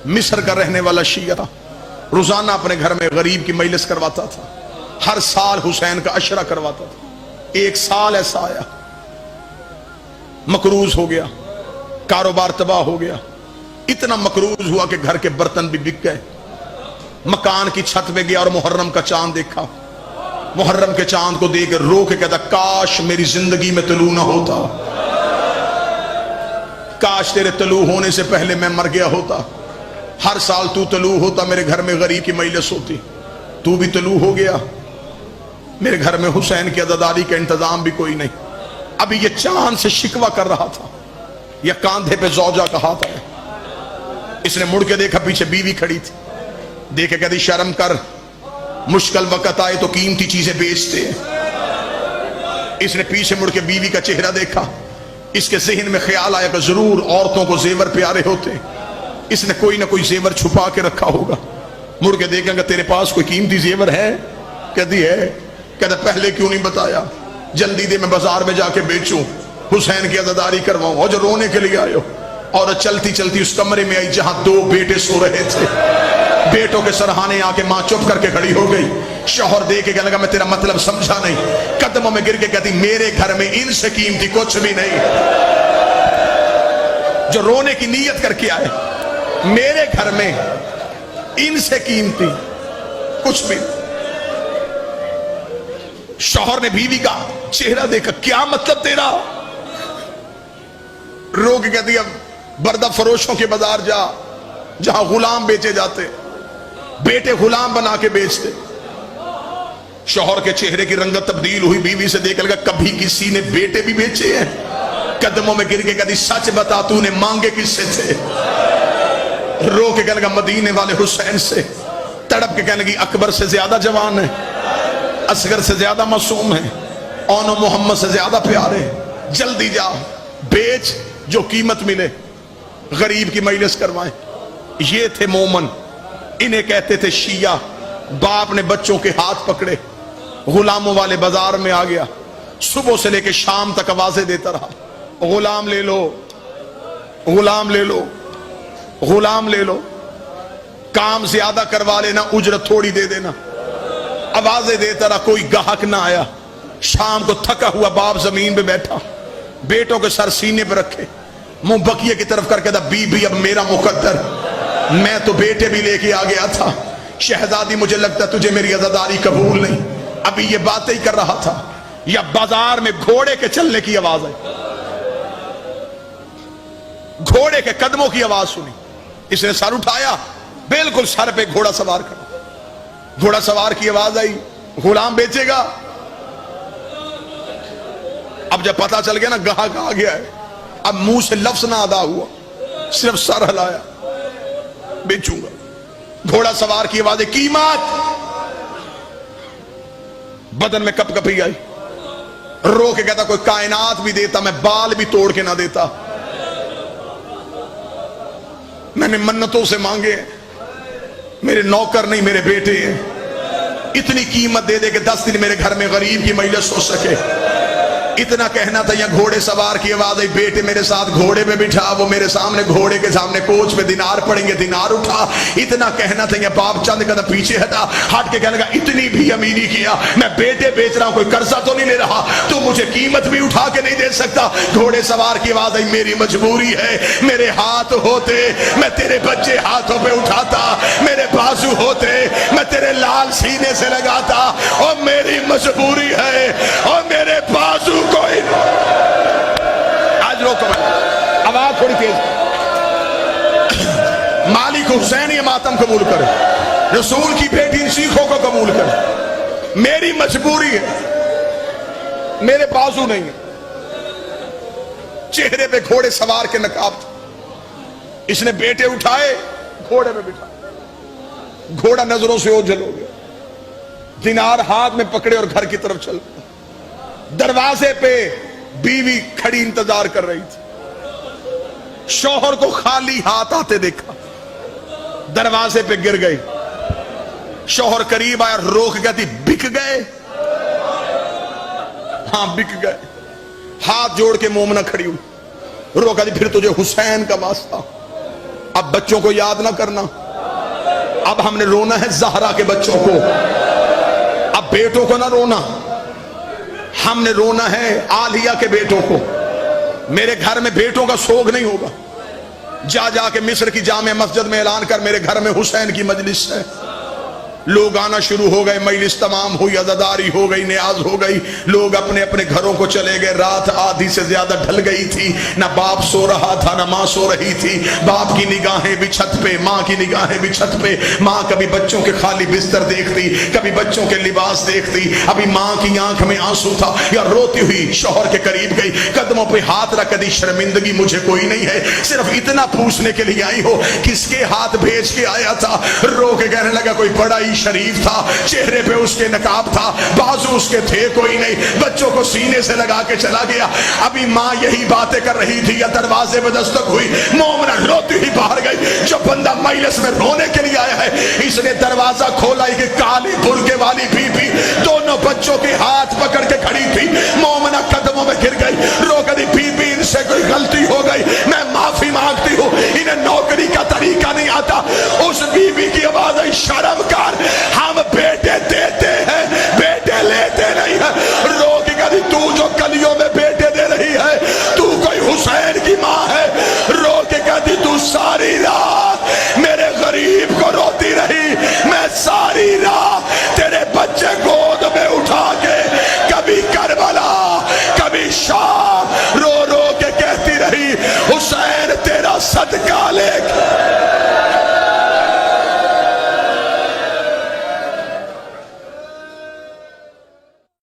मिस्र का रहने वाला शिया था, रोजाना अपने घर में गरीब की मजलिस करवाता था, हर साल हुसैन का अशरा करवाता था। एक साल ऐसा आया, मकरूज हो गया, कारोबार तबाह हो गया, इतना मकरूज हुआ कि घर के बर्तन भी बिक गए। मकान की छत पे गया और मुहर्रम का चांद देखा। मुहर्रम के चांद को देख रो के कहता, काश मेरी जिंदगी में तलू ना होता, काश तेरे तलू होने से पहले मैं मर गया होता। हर साल तू तलू होता, मेरे घर में गरीब की मजलिस होती, तू भी तलू हो गया। मेरे घर में हुसैन की अज़ादारी का इंतजाम भी कोई नहीं। अभी ये चांद से शिकवा कर रहा था, या कांधे पे जौजा का हाथ आया। इसने मुड़ के देखा, पीछे बीवी खड़ी थी। देखे कहती, शर्म कर, मुश्किल वक्त आए तो कीमती चीजें बेचते हैं। इसने पीछे मुड़ के बीवी का चेहरा देखा। इसके ज़हन में ख्याल आया कि जरूर औरतों को जेवर प्यारे होते, इसने कोई ना कोई जेवर छुपा के रखा होगा। मुड़ के देखेंगे, तेरे पास कोई कीमती जेवर है? कहती है। कहता, पहले क्यों नहीं बताया? जल्दी दे, मैं बाजार में जाके बेचूं, हुसैन की अज़ादारी करवाऊं। और जो रोने के लिए आयो। और चलती चलती उस कमरे में आई जहां दो बेटे सो रहे थे। बेटों के सरहाने आके मां चुप करके खड़ी हो गई। शौहर दे के कहने लगा, मैं तेरा मतलब समझा नहीं। कदमों में गिर के कहती, मेरे घर में इनसे कीमती कुछ भी नहीं। जो रोने की नीयत करके आए, मेरे घर में इनसे कीमती कुछ भी। शौहर ने बीवी का चेहरा देखा, क्या मतलब तेरा? रो के कहती, अब बर्दा फरोशों के बाजार जा, जहां गुलाम बेचे जाते, बेटे गुलाम बना के बेचते। शौहर के चेहरे की रंगत तब्दील हुई। बीवी से देख लगा, कभी किसी ने बेटे भी बेचे हैं? कदमों में गिर के कहती, सच बता, तूने मांगे किससे थे? रो के कहने लगा, मदीने वाले हुसैन से। तड़प के कहने लगी, अकबर से ज्यादा जवान है, असगर से ज्यादा मासूम है, औनो मोहम्मद से ज्यादा प्यारे। जल्दी जा, बेच, जो कीमत मिले, गरीब की मजलिस करवाएं। ये थे मोमन, इन्हें कहते थे शिया। बाप ने बच्चों के हाथ पकड़े, गुलामों वाले बाजार में आ गया। सुबह से लेके शाम तक आवाजें देता रहा, गुलाम ले लो, गुलाम ले लो, गुलाम ले लो, काम ज्यादा करवा लेना, उजरत थोड़ी दे देना। आवाजें देता रहा, कोई गाहक ना आया। शाम को थका हुआ बाप जमीन पे बैठा, बेटों के सर सीने पे रखे, मुंह बकिए की तरफ करके था, बीबी अब मेरा मुकद्दर, मैं तो बेटे भी लेके आ गया था। शहजादी, मुझे लगता तुझे मेरी अज़ादारी कबूल नहीं। अभी ये बातें ही कर रहा था, या बाजार में घोड़े के चलने की आवाज आई, घोड़े के कदमों की आवाज सुनी। इसने सर उठाया, बिल्कुल सर पे घोड़ा सवार खड़ा। घोड़ा सवार की आवाज आई, गुलाम बेचेगा? अब जब पता चल गया ना गाहक आ गया है, अब मुंह से लफ्ज ना अदा हुआ, सिर्फ सर हिलाया, बेचूंगा। घोड़ा सवार की आवाज, कीमत। बदन में कपकपी आई। रो के कहता, कोई कायनात भी देता, मैं बाल भी तोड़ के ना देता। मैंने मन्नतों से मांगे, मेरे नौकर नहीं मेरे बेटे हैं। इतनी कीमत दे दे कि 10 दिन मेरे घर में गरीब की मजलिस हो सके। इतना कहना था, या घोड़े सवार की आवाज आई, बेटे मेरे साथ घोड़े पे बिठा। वो मेरे सामने घोड़े के सामने कोच पे दिनार पड़ेंगे, दिनार उठा। इतना कहना था, या बाप चंद कदम पीछे हटा, हट के कहने लगा, इतनी भी अमीरी किया, मैं बेटे बेच रहा हूं, कोई कर्जा तो नहीं ले रहा, तू मुझे कीमत भी उठा के नहीं दे सकता। घोड़े सवार की आवाज आई, मेरी मजबूरी है, मेरे हाथ होते मैं तेरे बच्चे हाथों पे उठाता, मेरे बाजू होते मैं तेरे लाल सीने से लगाता, और मेरी मजबूरी है, और मेरे बाजू कोई। आज रोको, आवाज थोड़ी तेज। मालिक हुसैन ये मातम कबूल करे, रसूल की बेटी इन सीखों को कबूल करे। मेरी मजबूरी है, मेरे बाजू नहीं है। चेहरे पे घोड़े सवार के नकाब था। इसने बेटे उठाए, घोड़े पे बिठा। घोड़ा नजरों से ओझल हो गया। दिनार हाथ में पकड़े और घर की तरफ चल पड़े। दरवाजे पे बीवी खड़ी इंतजार कर रही थी। शौहर को खाली हाथ आते देखा, दरवाजे पे गिर गई। शौहर करीब आया, रोक कहती, बिक गए? हाँ बिक गए। हाथ जोड़ के मोमना खड़ी हुई, रोका दी, फिर तुझे हुसैन का वास्ता, اب بچوں کو یاد نہ کرنا، اب ہم نے رونا ہے زہرا کے بچوں کو، اب بیٹوں کو نہ رونا، ہم نے رونا ہے عالیہ کے بیٹوں کو۔ میرے گھر میں بیٹوں کا سوگ نہیں ہوگا، جا جا کے مصر کی جامع مسجد میں اعلان کر میرے گھر میں حسین کی مجلس ہے۔ لوگ آنا شروع ہو گئے، مجلس تمام ہوئی، عزاداری ہو گئی، نیاز ہو گئی، لوگ اپنے اپنے گھروں کو چلے گئے۔ رات آدھی سے زیادہ ڈھل گئی تھی، نہ باپ سو رہا تھا نہ ماں سو رہی تھی۔ باپ کی نگاہیں بھی چھت پہ، ماں کی نگاہیں بھی چھت پہ۔ ماں کبھی بچوں کے خالی بستر دیکھتی، کبھی بچوں کے لباس دیکھتی۔ ابھی ماں کی آنکھ میں آنسو تھا، یا روتی ہوئی شوہر کے قریب گئی، قدموں پہ ہاتھ رکھ دی، شرمندگی مجھے کوئی نہیں ہے، صرف اتنا پوچھنے کے لیے آئی ہو کس کے ہاتھ بھیج کے آیا تھا؟ رو کے کہنے لگا کوئی بڑا ہی شریف تھا، چہرے پہ اس کے نقاب تھا، بازو اس کے تھے کوئی نہیں، بچوں کو سینے سے لگا کے چلا گیا۔ ابھی ماں یہی باتیں کر رہی تھی یا دروازے میں دستک ہوئی، مومنہ روتی ہی باہر گئی۔ جو بندہ مجلس میں رونے کے لیے آیا ہے، اس نے دروازہ